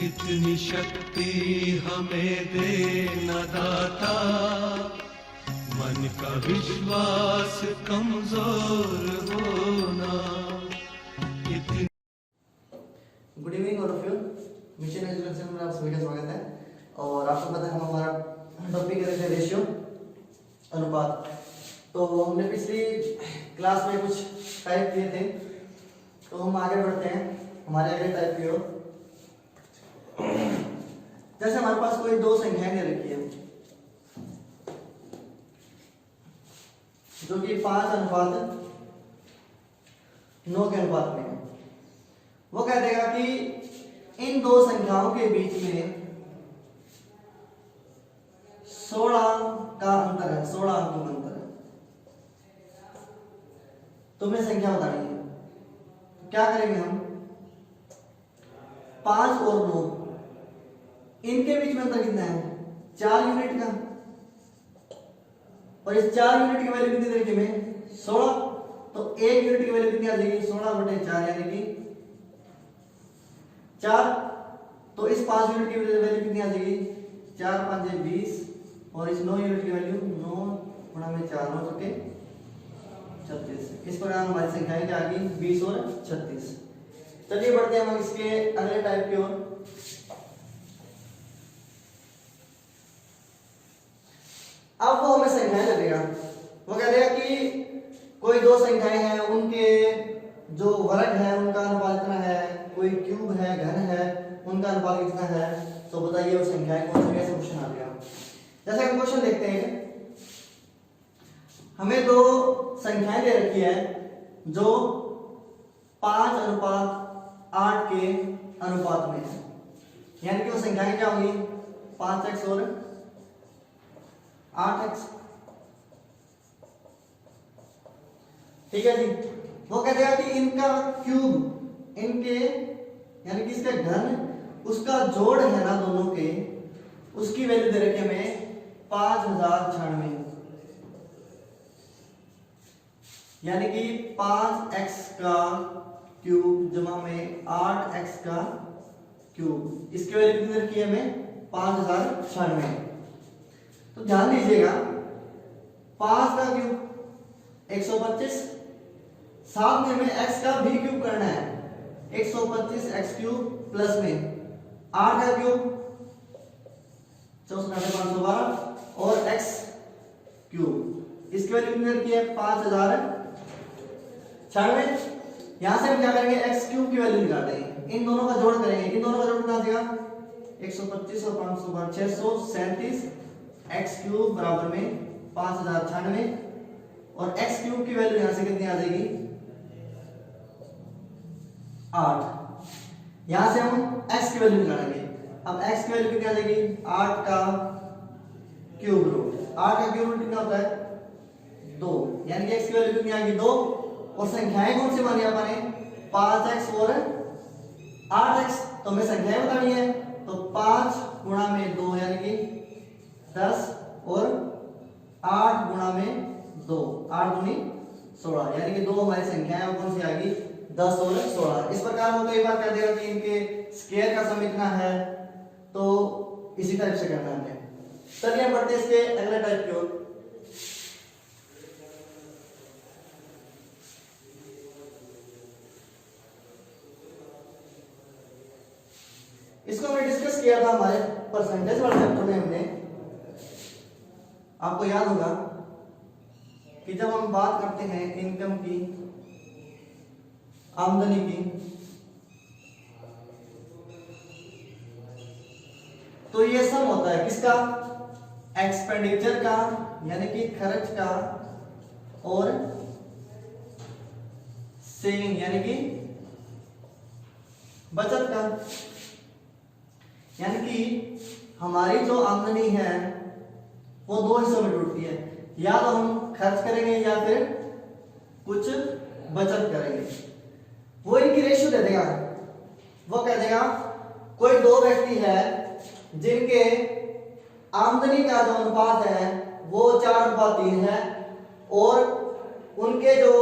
इतनी शक्ति हमें दे न दाता, मन का विश्वास कमजोर होना। Good evening all of you. Mission education में आप सभी का स्वागत है। और आपको पता है हमारा टॉपिक है रेशियो, अनुपात। तो हमने पिछली क्लास में कुछ टाइप किए थे, तो हम आगे बढ़ते हैं हमारे अगले टाइप की ओर। जैसे हमारे पास कोई दो संख्याएं दे रखी है जो कि 5:9 के अनुपात में है। वो कह देगा कि इन दो संख्याओं के बीच में 16 का अंतर है, 16 अंकों का अंतर है। तुम्हें संख्या बतानी है, तो क्या करेंगे हम? 5 और 9 इनके बीच में अंतर कितना है? 4 यूनिट का। और इस 4 यूनिट की वैल्यू कितनी तरीके में? 16। तो 1 यूनिट की वैल्यू कितनी आ जाएगी? 16/4 यानी कि 4। तो इस 5 यूनिट की वैल्यू कितनी आ जाएगी? 4 × 5 = 20। और इस 9 यूनिट की वैल्यू 9 × 4 9 × 36। इस प्रकार हमारी संख्याएं क्या आ गई? 20 और 36। चलिए बढ़ते हैं हम इसके अगले टाइप की ओर। अब वो हमें संख्याएं लगेगा। वो कह देगा कि कोई दो संख्याएं हैं, उनके जो वर्ग है उनका अनुपात कितना है, कोई क्यूब है, घन है, उनका अनुपात कितना है। तो बताइए वो संख्याएं कौन सी? कैसे क्वेश्चन आ गया। जैसे हम क्वेश्चन देखते हैं, हमें दो संख्याएं दे रखी है जो 5:8 के अनुपात में है। यानी कि वो संख्याएं क्या होंगी? 5x और 8x। ठीक है जी। वो कह देगा कि इनका क्यूब, इनके यानी कि इसका घन, उसका जोड़ है ना दोनों के, उसकी वैल्यू दे रखी हमें 5096। यानी कि 5x का क्यूब जमा में 8x का क्यूब, इसकी वैल्यू कितनी रखी है हमें? 5096। तो ध्यान दीजिएगा, 5 का क्यूब 125, साथ में हमें x का भी क्यूब करना है, 125x³ प्लस में 8 का क्यूब 64,512 और x क्यूब, इसकी वैल्यू कितनी रखी है? 5096। यहां से हम क्या करेंगे? x³ की वैल्यू निकालेंगे, इन दोनों का जोड़ करेंगे। इन दोनों का जोड़ कितना आ जाएगा? 125 और 512 637 x³ बराबर में 5096। और x³ की वैल्यू यहां से कितनी आ जाएगी? 8। यहां से हम x की वैल्यू निकालेंगे। अब x की वैल्यू कितनी आ जाएगी? 8 का क्यूब रूट। 8 का क्यूब रूट कितना होता है? 2। यानी कि x की वैल्यू कितनी आ गई? 2। और संख्याएं कौन सी मानी आपने? 5x और 8x। तो हमें संख्याएं बतानी है, तो 5 × 2 यानी कि 10 और 8 × 2 8 × 16 यानी कि 2 हमारी संख्याएं कौन सी आ गई? 10 और 16। इस प्रकार हम कई बार कह देगा कि इनके स्क्वायर का सम इतना है, तो इसी टाइप से करना है। चलिए हम बढ़ते हैं इसके अगले टाइप की ओर। इसको हमने डिस्कस किया था हमारे परसेंटेज वाले चैप्टर में। हमने, आपको याद होगा कि जब हम बात करते हैं इनकम की, आमदनी की, तो ये सम होता है किसका? एक्सपेंडिचर का यानी कि खर्च का, और सेविंग यानी कि बचत का। यानी कि हमारी जो आमदनी है वो दो हिस्सों में टूटती है, या तो हम खर्च करेंगे या फिर कुछ बचत करेंगे। वो इनकी रेशियो दे देगा। वो कह देगा कोई दो व्यक्ति है जिनके आमदनी का जो अनुपात है वो 4:3 है, और उनके जो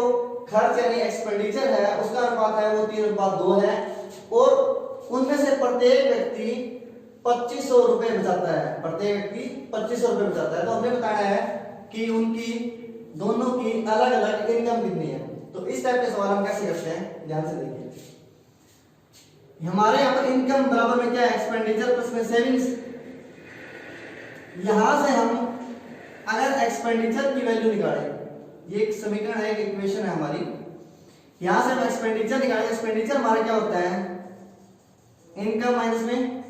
खर्च यानी एक्सपेंडिचर है उसका अनुपात है वो 3:2 है, और उनमें से प्रत्येक व्यक्ति 2500 रुपए बचाता है, प्रत्येक व्यक्ति 2500 रुपए बचाता है। तो हमने बताया है कि उनकी दोनों की अलग अलग इनकम कितनी है। तो इस टाइप के सवाल हम कैसे करते हैं, ध्यान से देखिए। हमारे यहाँ पर इनकम बराबर में क्या है, एक्सपेंडिचर प्लस में सेविंग्स। यहां से हम अगर एक्सपेंडिचर की वैल्यू निकालें, ये एक समीकरण है, एक इक्वेशन है हमारी, यहां से हम एक्सपेंडिचर निकालें। एक्सपेंडिचर हमारा क्या होता है, इनकम माइनस में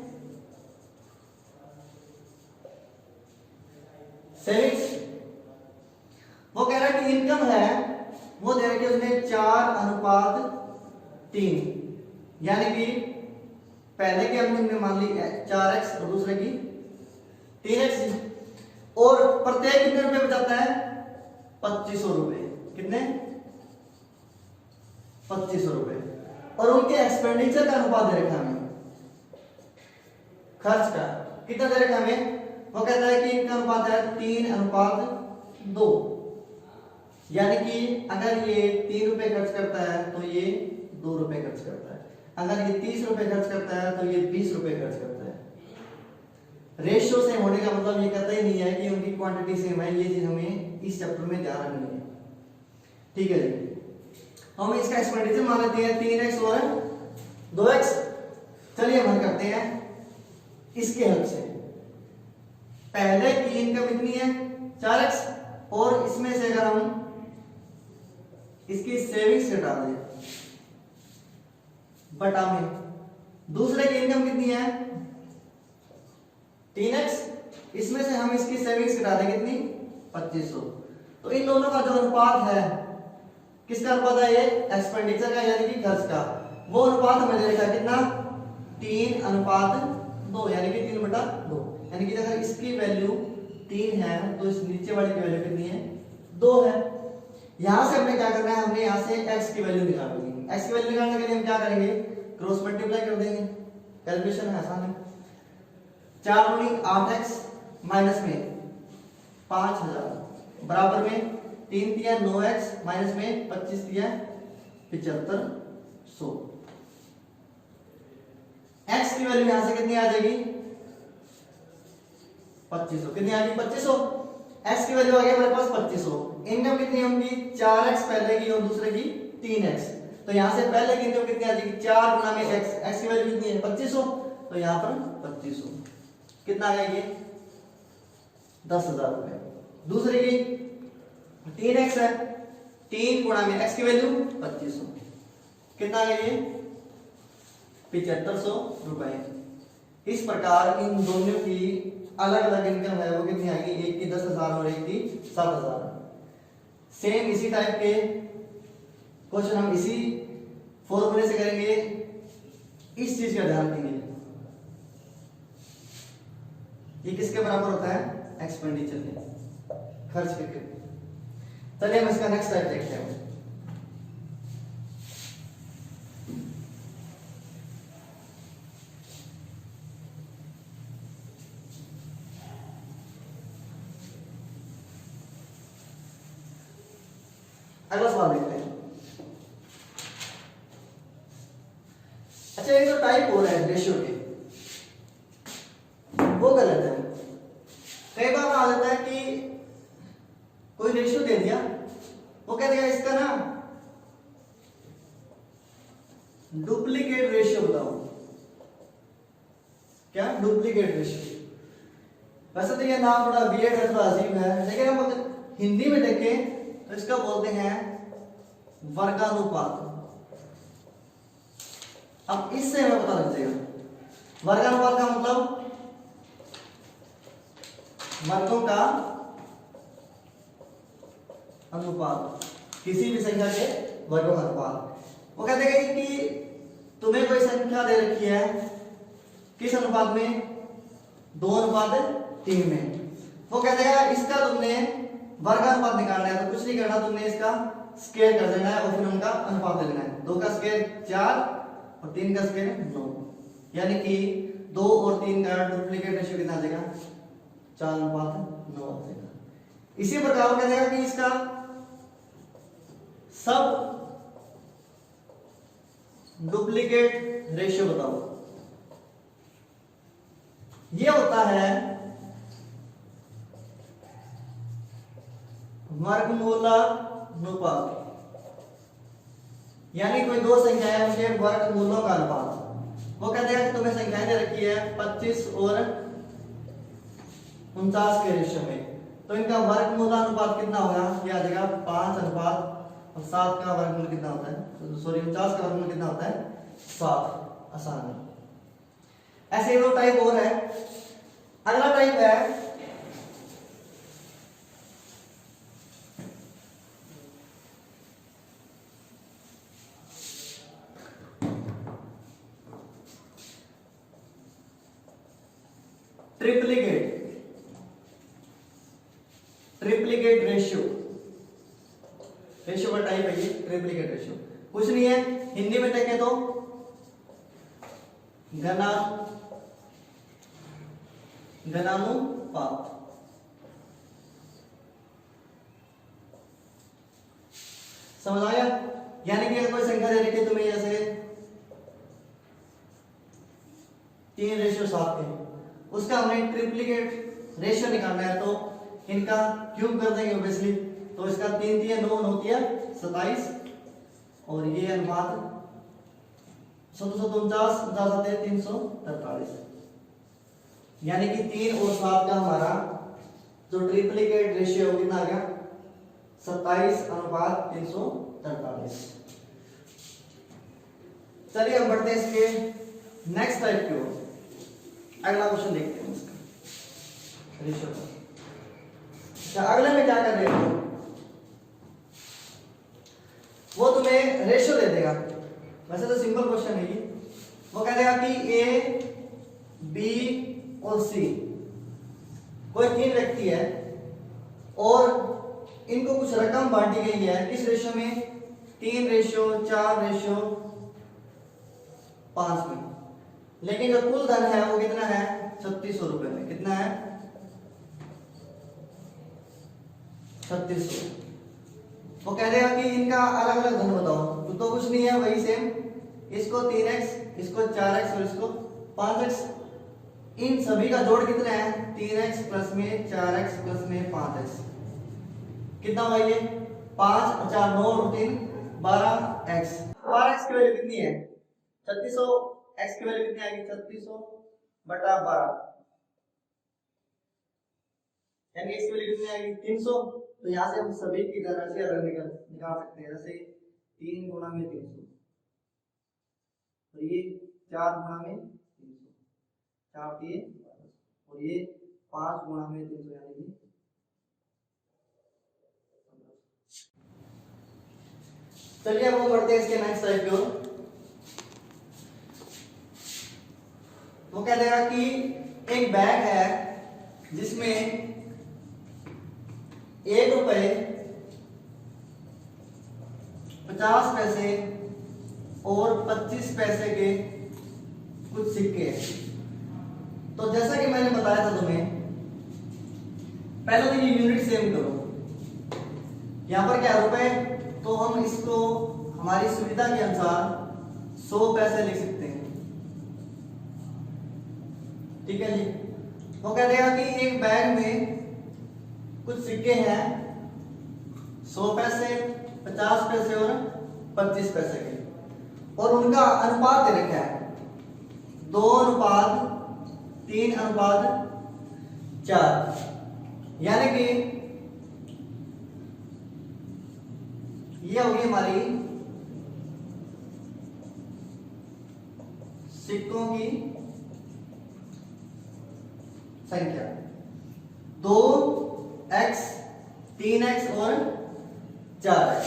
सेविंग्स। वो कह रहा है कि इनकम है वो दे रहा है कि उसने 4:3, यानी कि पहले की हमने मान ली 4x और दूसरे की 3x, और प्रत्येक कितने रुपए बचाता है, 2500 रुपए। कितने, 2500 रुपए। और उनके एक्सपेंडिचर का अनुपात दे रखा हमें, खर्च का कितना दे रखा हमें, वो कहता है कि इनका अनुपात है 3:2, यानी कि अगर ये 3 रुपए खर्च करता है तो ये 2 रुपए खर्च करता है, अगर ये 30 रुपए खर्च करता है तो ये 20 रुपए खर्च करता है। रेशियो सेम होने का मतलब ये कहता ही नहीं है कि उनकी क्वांटिटी सेम है, ये चीज हमें इस चैप्टर में ध्यान रखनी है, ठीक है जी। हम इसका एक्सपेंडिचर मान लेते हैं 3x और 2x। चलिए हम करते हैं इसके हेल्प से। पहले की इनकम कितनी है, 4x, और इसमें से अगर हम इसकी सेविंग्स घटा दें बटा में, दूसरे की इनकम कितनी है 3x, इसमें से हम इसकी सेविंग्स घटा दें कितनी 2500। तो इन दोनों का जो अनुपात है, किसका अनुपात है, ये एक्सपेंडिचर का यानी कि खर्च का, वो अनुपात हमें दे रखा कितना 3:2, यानी कि 3/2, यानी कि अगर इसकी वैल्यू 3 है तो इस नीचे वाली की वैल्यू कितनी है, 2 है। यहां से हमने क्या करना है, हमने यहां से x की वैल्यू निकालनी है। x की वैल्यू निकालने के लिए हम क्या करेंगे, क्रॉस मल्टीप्लाई कर देंगे, कैलकुलेशन है आसान है। 4 × 8x माइनस में 5000 बराबर में 3 × 9x माइनस में 25 × 7500। x की वैल्यू यहां से कितनी आ जाएगी, 2500। कितनी आ गई 2500, x की वैल्यू आ गई हमारे पास 2500। इनकम कितनी होगी, 4x पहले की और दूसरे की 3x। तो यहां से पहले की इनकम कितनी आ जाएगी, 4 × x, x की वैल्यू कितनी है 2500, तो यहां पर 2500 कितना आ गया, 10,000 रुपए। दूसरे की 3x है, 3 × x की वैल्यू 2500, कितना आ गया, 7500 रुपए। इस प्रकार इन दोनों की अलग अलग इनकम है वो कितनी आएगी, एक की 10,000 और एक की 7,000। सेम इसी टाइप के क्वेश्चन हम इसी फॉर्मूले से करेंगे। इस चीज का ध्यान देंगे, ये किसके बराबर होता है, एक्सपेंडिचर के, खर्च के। चलिए हम इसका नेक्स्ट टाइप देखते हैं। अगला सवाल देखते हैं। अच्छा, ये जो टाइप हो रहा है रेशियो के, वो गलत है। कई बार आ जाता है कि कोई रेशियो दे दिया, वो कह देगा इसका ना डुप्लीकेट रेशियो बताओ। क्या डुप्लीकेट रेशियो? वैसे तो ये नाम थोड़ा वियर्ड है, थोड़ा अजीब है, लेकिन हम अगर हिंदी में देखें तो इसका बोलते हैं वर्गानुपात। अब इससे हमें पता लग जाएगा वर्गानुपात का मतलब वर्गों का अनुपात, किसी भी संख्या के वर्गों का अनुपात। वो कहते हैं कि तुम्हें कोई संख्या दे रखी है, किस अनुपात में, 2:3 में। वो कहते हैं इसका तुमने वर्गानुपात निकालना है, तो कुछ नहीं करना, तुमने इसका स्क्वायर कर देना है और फिर उनका अनुपात ले लेना है। 2 का स्क्वायर 4 और 3 का स्क्वायर 9, यानी कि 2 और 3 का डुप्लीकेट रेशियो कितना आ जाएगा, 4:9 आ जाएगा। इसी प्रकार वो कह देगा कि इसका सब डुप्लीकेट रेशियो बताओ। ये होता है वर्गमूलानुपात, यानी कोई दो संख्याएं हैं उनके वर्गमूलों का अनुपात। वो कहते हैं कि तुम्हें संख्याएं दे रखी है 25 और 49 के रेशियो में, तो इनका वर्गमूलानुपात कितना होगा? ये आ जाएगा 5 और 7 का वर्गमूल कितना होता है? सॉरी 49 का वर्गमूल कितना होता है? 7। आसान है। ऐसे दो टाइप और है। अगला टाइप है ट्रिप्लीकेट रेशियो। रेशियो का टाइप है ये ट्रिप्लीकेट रेशियो। कुछ नहीं है, हिंदी में देखें तो घनानुपात। समझ आ गया? यानी कि अगर कोई संख्या दे रखी है तुम्हें जैसे 3:7 है, उसका हमें ट्रिप्लीकेट रेशियो निकालना है, तो इनका क्यूब कर देंगे ऑब्वियसली। तो इसका 3 3 9 होती है 27, और ये अनुपात 749 343, यानी कि 3 और 7 का हमारा जो ट्रिप्लीकेट रेशियो कितना आ गया? 27:343। चलिए हम बढ़ते हैं इसके नेक्स्ट टाइप की ओर। अगला क्वेश्चन देखते हैं इसका रेशियो का। अच्छा, अगले में क्या कर रहे हो? वो तुम्हें रेशियो दे देगा। वैसे तो सिंपल क्वेश्चन है ये। वो कह देगा कि ए, बी और सी कोई 3 व्यक्ति है और इनको कुछ रकम बांटी गई है। किस रेशियो में? 3:4:5 में। लेकिन जो कुल धन है वो कितना है? 3600 रुपए में। कितना है? 3600। वो कह देगा कि इनका अलग अलग धन बताओ। तो कुछ नहीं है, वही सेम। इसको 3x, इसको 4x और इसको 5x। इन सभी का जोड़ कितना है? 3x प्लस में 4x प्लस में 5x। कितना हुआ ये? 5 और 4 9 और 3 12x। 12x की वैल्यू कितनी है? 3600। x की वैल्यू कितनी आएगी? 3600/12, यानी x की वैल्यू कितनी आएगी? 300। तो यहाँ से हम सभी की धनराशि अलग निकाल सकते हैं। जैसे 3 गुणा में 300, और ये 4 गुणा में 300, 4 दिए, और ये 5 गुणा में 300, यानी कि चलिए अब हम बढ़ते हैं इसके नेक्स्ट टाइप की ओर। वो कह देगा कि एक बैग है जिसमें 1 रुपए 50 पैसे और 25 पैसे के कुछ सिक्के हैं। तो जैसा कि मैंने बताया था तुम्हें, पहले तो ये यूनिट सेम करो। यहां पर क्या रुपए, तो हम इसको हमारी सुविधा के अनुसार 100 पैसे लिख सकते हैं। ठीक है जी। वो कह देगा कि एक बैग में कुछ सिक्के हैं 100 पैसे, 50 पैसे और 25 पैसे के, और उनका अनुपात दे रखा है 2:3:4, यानी कि ये होगी हमारी सिक्कों की संख्या। 2x, 3x और 4x।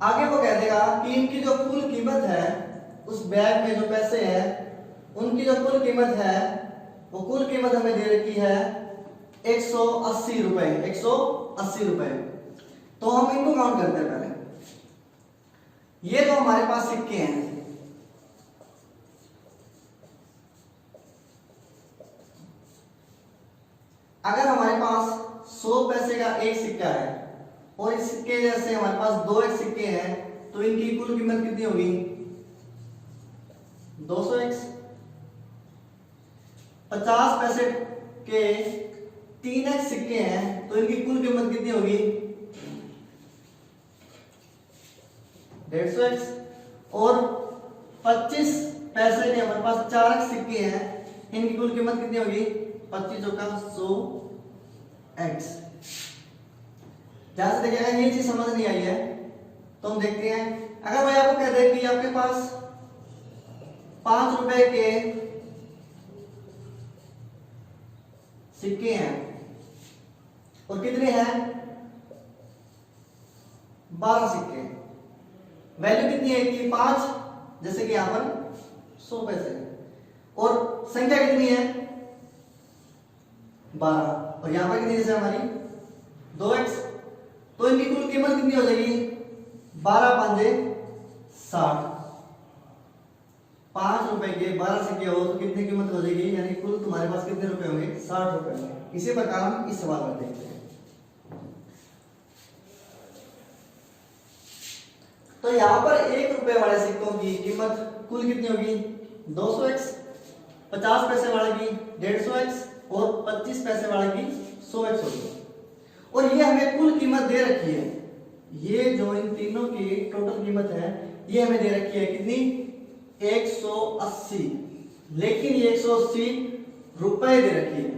आगे वो कह देगा कि इनकी जो कुल कीमत है, उस बैग में जो पैसे हैं उनकी जो कुल कीमत है, वो कुल कीमत हमें दे रखी है 180 रुपए। 180 रुपए। तो हम इनको काउंट करते हैं पहले। ये तो हमारे पास सिक्के हैं, अगर हमारे पास 100 पैसे का एक सिक्का है और इस सिक्के जैसे हमारे पास 2x सिक्के हैं तो इनकी कुल कीमत कितनी होगी 200x। 50 पैसे के 3x सिक्के हैं तो इनकी कुल कीमत कितनी होगी 150x। और 25 पैसे के हमारे पास 4x सिक्के हैं, इनकी कुल कीमत कितनी होगी 25 चौका 100x। जहां से देखिएगा ये चीज समझ नहीं आई है तो हम देखते हैं। अगर मैं आपको कह दे कि आपके पास 5 रुपए के सिक्के हैं और कितने हैं 12 सिक्के, वैल्यू कितनी है कि 5, जैसे कि यहां पर 100 पैसे, और संख्या कितनी है 12, और यहां पर कितनी जैसे हमारी 2x, तो इनकी कुल कीमत कितनी हो जाएगी 12 पंजे 60। 5 रुपए के 12 सिक्के हो तो कितनी कीमत हो जाएगी, यानी कुल तुम्हारे पास कितने रुपए होंगे 60 रुपए होंगे। इसी प्रकार हम इस सवाल में देखते हैं। तो यहां पर 1 रुपए वाले सिक्कों की कीमत कुल कितनी होगी 200x, 50 पैसे वाले की 150x और 25 पैसे वाले की 100x होगी। और ये हमें कुल कीमत दे रखी है, ये जो इन तीनों की टोटल कीमत है ये हमें दे रखी है कितनी 180, लेकिन ये 180 रुपए दे रखी है।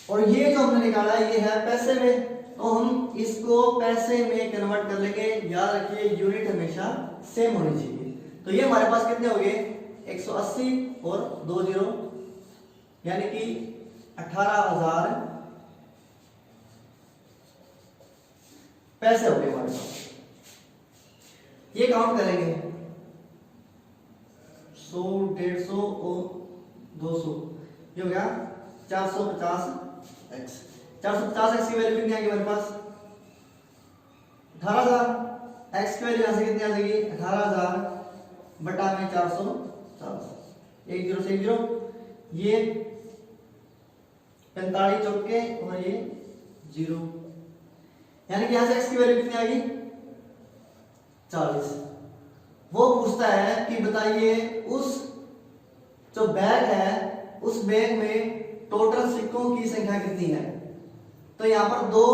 और ये जो हमने निकाला है ये है पैसे में, तो हम इसको पैसे में कन्वर्ट कर लेंगे। याद रखिए यूनिट हमेशा सेम होनी चाहिए। तो ये हमारे पास कितने हो गए 180 और 2 जीरो, यानी कि 18,000 पैसे हो गए हमारे पास। ये काउंट करेंगे 100, 150 और 200, ये हो गया 450x। 450x की वैल्यू कितनी आएगी हमारे पास 18,000। x की वैल्यू यहां से कितनी आ जाएगी 18,000 बटा में 450, 1 0 से 1 0, ये 45 चौके और ये 0, यानी कि यहां से x की वैल्यू कितनी आएगी 40। वो पूछता है कि बताइए उस जो बैग है उस बैग में टोटल सिक्कों की संख्या कितनी है। तो यहां पर 2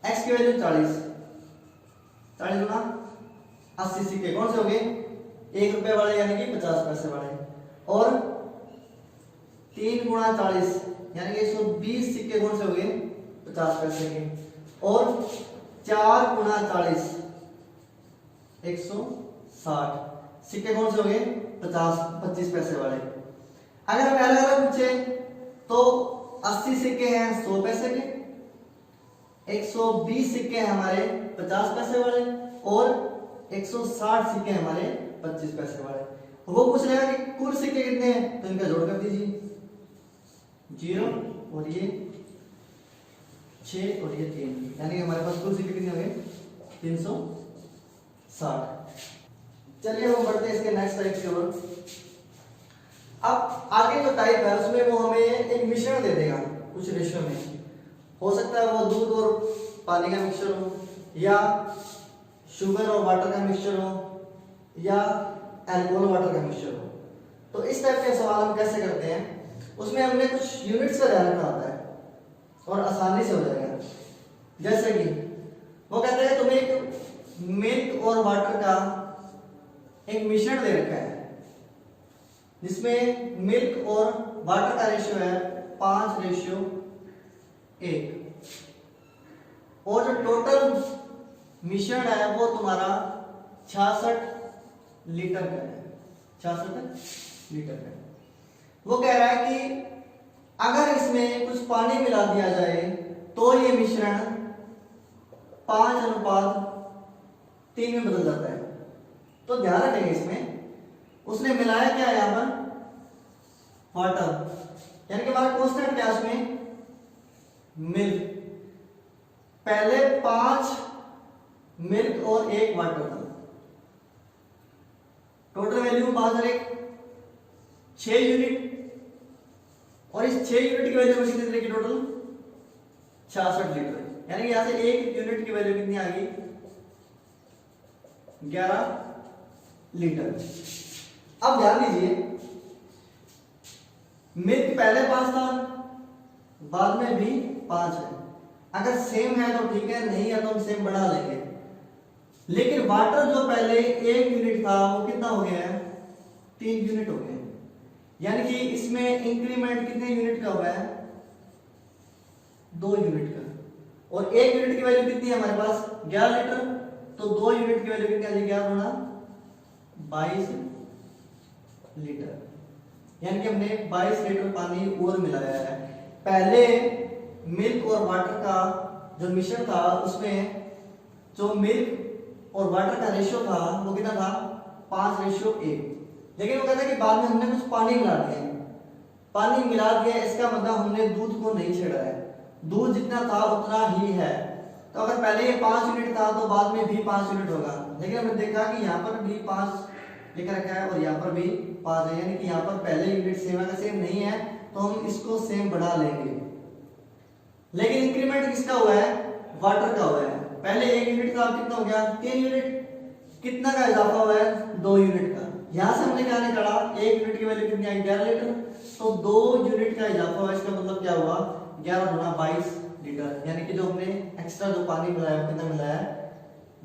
x की वैल्यू 40, 40 गुना 80 सिक्के कौन से हो गए 1 रुपए वाले यानी कि 50 पैसे वाले, और 3 गुना 40 यानी कि 120 सिक्के कौन से हो गए 50 पैसे के, और 4 गुना 40 160 सिक्के कौन से हो गए 25 पैसे वाले। अगर हम अलग अलग पूछे तो 80 सिक्के हैं 100 पैसे के, 120 सिक्के हैं हमारे 50 पैसे वाले, और 160 सिक्के हमारे 25 पैसे वाले। वो पूछ लेगा कि कुल सिक्के कितने हैं, तो इनका जोड़ कर दीजिए 0 और ये 6 और ये 3, यानी कि हमारे पास कुल सिक्के कितने हो गए 360। चलिए हम बढ़ते हैं इसके नेक्स्ट टाइप की ओर। अब आगे जो टाइप है उसमें वो हमें एक मिश्रण दे देगा कुछ रेशियो में, हो सकता है वो दूध और पानी का मिक्सचर हो, या शुगर और वाटर का मिक्सचर हो, या अल्कोहल वाटर का मिक्सचर हो। तो इस टाइप के सवाल हम कैसे करते हैं, उसमें हमने कुछ यूनिट्स का ध्यान रखना होता है और आसानी से हो जाएगा। जैसे कि वो कहते हैं तुम्हें एक मिल्क और वाटर का एक मिश्रण दे रखा है जिसमें मिल्क और वाटर का रेशियो है 5:1, और जो टोटल मिश्रण है वो तुम्हारा 66 लीटर का है, 66 लीटर का है। वो कह रहा है कि अगर इसमें कुछ पानी मिला दिया जाए तो ये मिश्रण 5:3 में बदल जाता है। तो ध्यान रखेंगे इसमें उसने मिलाया क्या है यहां पर वाटर, यानी कि हमारा कांस्टेंट क्या है उसमें मिल्क। पहले 5 मिल्क और 1 वाटर था, टोटल वैल्यू 5 और 1 6 यूनिट, और इस 6 यूनिट की वैल्यू कितनी की टोटल 66 लीटर, यानी कि यहाँ से एक यूनिट की वैल्यू कितनी आ गई, 11 लीटर। अब ध्यान दीजिए, मिल्क पहले 5 था, बाद में भी 5 है। अगर सेम है तो ठीक है, नहीं है तो हम सेम बढ़ा लेंगे। लेकिन वाटर जो पहले 1 यूनिट था वो कितना हो गया है, 3 यूनिट हो गए, यानी कि इसमें इंक्रीमेंट कितने यूनिट का हुआ है, 2 यूनिट का। और 1 यूनिट की वैल्यू कितनी है हमारे पास, 11 लीटर, तो 2 यूनिट की वैल्यू कितनी आ जाएगी, 11 गुणा 22 लीटर, यानी कि हमने 22 लीटर पानी और मिलाया है। पहले मिल्क और वाटर का जो मिश्रण था उसमें जो मिल्क और वाटर का रेशियो था वो कितना था, 5:1। लेकिन वो कहता है कि बाद में हमने कुछ पानी मिला दिया, पानी मिला दिया इसका मतलब हमने दूध को नहीं छेड़ा है, दूध जितना था उतना ही है। तो अगर पहले ये 5 यूनिट था तो बाद में भी 5 यूनिट होगा। लेकिन हमने देखा कि यहाँ पर भी 5 लिख रखा है और यहाँ पर भी 5 है, यानी कि यहाँ पर पहले यूनिट सेम है, सेम नहीं है तो हम इसको सेम बढ़ा लेंगे। लेकिन इंक्रीमेंट किसका हुआ है, वाटर का हुआ है। पहले 1 यूनिट था, अब कितना हो गया, 3 यूनिट। कितना का इजाफा हुआ है, 2 यूनिट का। यहाँ से हमने क्या निकाला, 1 यूनिट की वैल्यू कितनी आई, 11 लीटर, तो 2 यूनिट का इजाफा हुआ। इसका मतलब क्या हुआ, 11 गुणा 22 लीटर, यानी कि जो हमने एक्स्ट्रा जो पानी मिलाया कितना मिलाया है,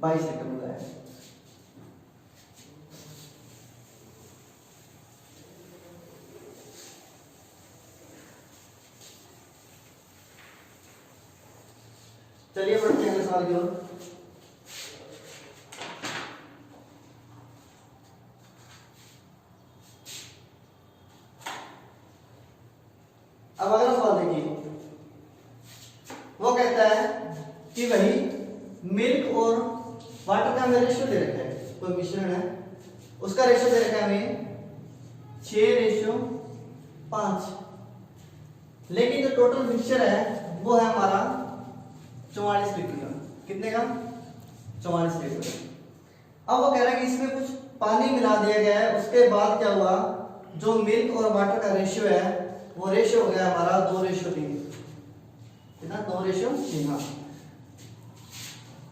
22 लीटर मिलाया है। चलिए बढ़ते हैं अगले सवाल की ओर। अब अगला सवाल देखिए, वो कहता है कि वही मिल्क और वाटर का हमें रेशियो दे रखा है, कोई मिश्रण है उसका रेशियो दे रखा है हमें 6:5, लेकिन जो टोटल मिक्सचर है वो है हमारा 44 लीटर का। कितने का, 44 लीटर। अब वो कह रहा है कि इसमें कुछ पानी मिला दिया गया है, उसके बाद क्या हुआ, जो मिल्क और वाटर का रेशियो है वो रेशियो हो गया हमारा 2:3। कितना, 2:3, हाँ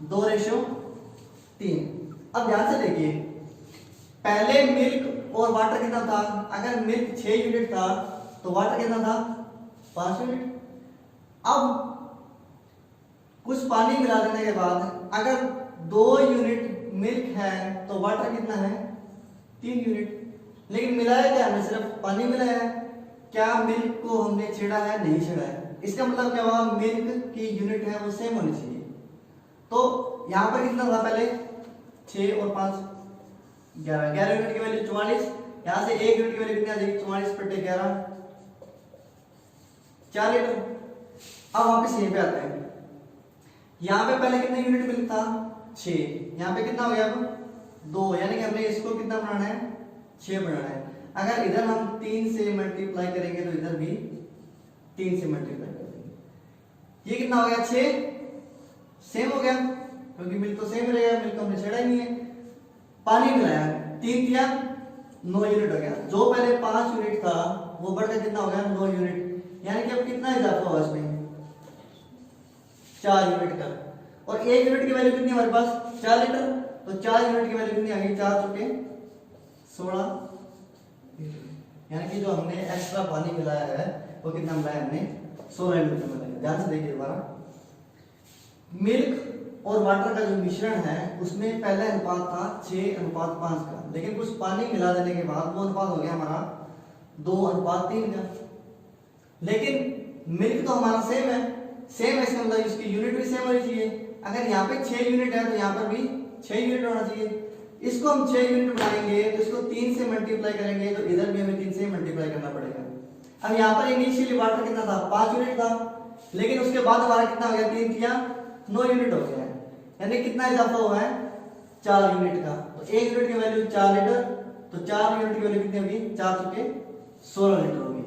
2:3। अब ध्यान से देखिए, पहले मिल्क और वाटर कितना था, अगर मिल्क 6 यूनिट था तो वाटर कितना था, 5 यूनिट। अब कुछ पानी मिला देने के बाद अगर 2 यूनिट मिल्क है तो वाटर कितना है, 3 यूनिट। लेकिन मिलाया क्या, हमने सिर्फ पानी मिलाया है, क्या मिल्क को हमने छेड़ा है, नहीं छेड़ा है। इसका मतलब क्या हुआ, मिल्क की यूनिट है वो सेम होनी चाहिए। तो यहाँ पर कितना था, पहले 6 और 5 11 यूनिट की वैल्यू 44, यहाँ से 1 यूनिट की वैल्यू कितनी आ जाएगी, 44/11, 4 लीटर। अब वापस यहीं पे आते हैं, यहाँ पे पहले कितने यूनिट मिल्क था, 6, यहाँ पे कितना हो गया अब 2, यानी कि हमने इसको कितना बनाना है, 6 बनाना है। अगर इधर हम 3 से मल्टीप्लाई करेंगे तो इधर भी 3 से मल्टीप्लाई करेंगे, ये कितना हो गया, 6 सेम हो गया, क्योंकि मिल्क तो सेम रहेगा, मिल्क हमने छेड़ा ही नहीं है। पानी मिलाया, 3 दिया, 9 यूनिट हो गया। जो पहले 5 यूनिट था वो बढ़कर कितना हो गया, 9 यूनिट, यानी कि अब कितना इजाफा हुआ इसमें, 4 यूनिट का। और 1 यूनिट की वैल्यू कितनी हमारे पास, 4 लीटर, तो 4 यूनिट की वैल्यू कितनी आ गई, 4 चुके 16, यानी कि जो हमने एक्स्ट्रा पानी मिलाया है वो कितना मिलाया हमने, 16 लीटर मिलाया। ध्यान से देखिए दोबारा, मिल्क और वाटर का जो मिश्रण है उसमें पहला अनुपात था 6:5 का, लेकिन कुछ पानी मिला देने के बाद वो अनुपात हो गया हमारा 2:3 का। लेकिन मिल्क तो हमारा सेम है, इसका मतलब इसकी यूनिट भी सेम होनी चाहिए। अगर यहाँ पे 6 यूनिट है तो यहाँ पर भी 6 यूनिट होना चाहिए। इसको हम 6 यूनिट बनाएंगे तो इसको 3 से मल्टीप्लाई करेंगे तो इधर भी हमें 3 से मल्टीप्लाई करना पड़ेगा। अब यहाँ पर इनिशियली वाटर कितना था, 5 यूनिट था, लेकिन उसके बाद हमारा कितना हो गया, 3 किया 9 यूनिट हो गया, यानी कितना इजाफा हुआ है, 4 यूनिट का। तो 1 यूनिट की वैल्यू 4 लीटर, तो 4 यूनिट की वैल्यू कितनी होगी, 4 चुके 16 लीटर होगी।